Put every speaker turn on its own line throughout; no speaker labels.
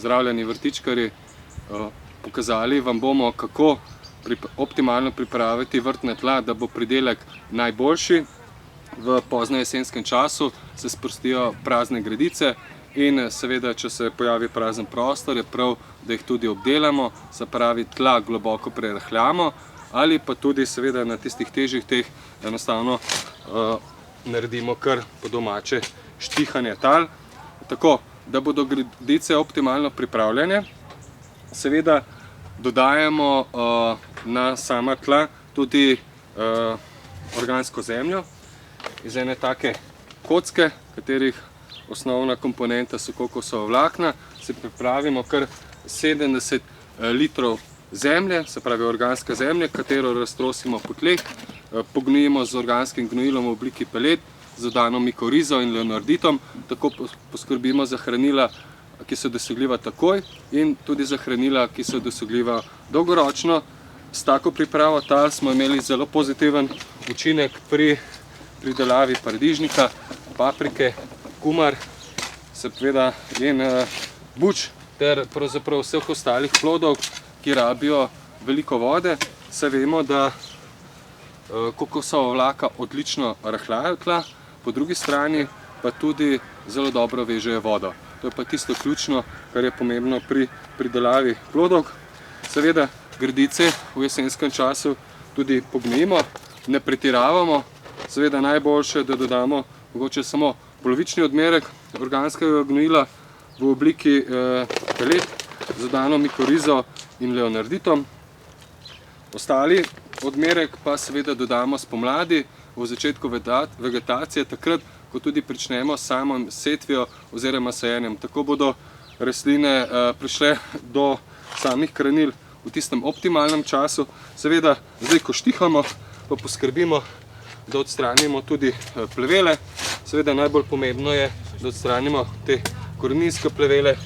Pozdravljeni vrtičkarji, pokazali vam bomo, kako optimalno pripraviti vrtna tla, da bo pridelek najboljši. V pozno jesenskem času se sprostijo prazne gredice in seveda, če se pojavi prazen prostor, je prav, da jih tudi obdelamo, se pravi tla globoko prerahljamo ali pa tudi seveda na tistih težjih teh enostavno naredimo kar po domače štihanje tal. Tako, da bodo gredice optimalno pripravljene, seveda dodajamo na sama tla tudi organsko zemljo iz ene take kocke, katerih osnovna komponenta so kokosova vlakna. Se pripravimo kar 70 litrov zemlje, se pravi organska zemlja, katero raztrosimo po tleh, pognojimo z organskim gnojilom v obliki pelet, z dodano mikorizo in leonarditom. Tako poskrbimo za hranila, ki so dosegljiva takoj, in tudi za hranila, ki so dosegljiva dolgoročno. S tako pripravo tal smo imeli zelo pozitiven učinek pri pridelavi paradižnika, paprike, kumar, seveda in buč ter pravzaprav vseh ostalih plodov, ki rabijo veliko vode. Saj vemo, da kokosova vlaka odlično rahljajo tla, po drugi strani pa tudi zelo dobro vežejo vodo. To je pa tisto ključno, kar je pomembno pri pridelavi plodov. Seveda gredice v jesenskem času tudi pognojimo, ne pretiravamo. Seveda najboljše, da dodamo mogoče samo polovični odmerek organskega gnojila v obliki pelet z dodano mikorizo in leonarditom. Ostali odmerek pa seveda dodamo spomladi, v začetku vegetacije, takrat, ko tudi pričnemo s samo setvijo oziroma sajenjem. Tako bodo rastline prišle do samih hranil v tistem optimalnem času. Seveda, zdaj, ko štihamo, pa poskrbimo, da odstranimo tudi plevele. Seveda najbolj pomembno je, da odstranimo te koreninske plevele,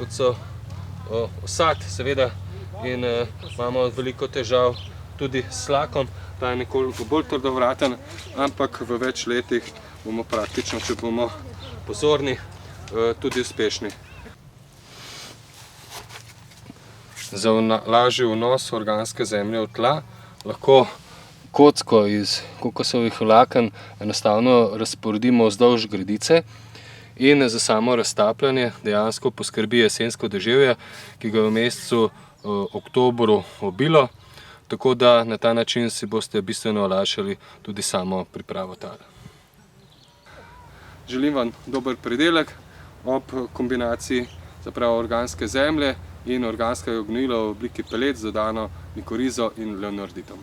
kot so osad, seveda, in imamo veliko težav tudi s slakom. Ta je nekoliko bolj trdovraten, ampak v več letih bomo praktično, če bomo pozorni, tudi uspešni. Za lažji vnos organske zemlje v tla lahko kocko iz kokosovih vlaken enostavno razporedimo vzdolž gredice in za samo raztapljanje dejansko poskrbi jesensko deževje, ki ga je v mesecu oktobru obilo, tako da na ta način si boste bistveno olajšali tudi samo pripravo tal. Želim vam dober pridelek ob kombinaciji organske zemlje in organskega gnojila v obliki pelet z dodano mikorizo in leonarditom.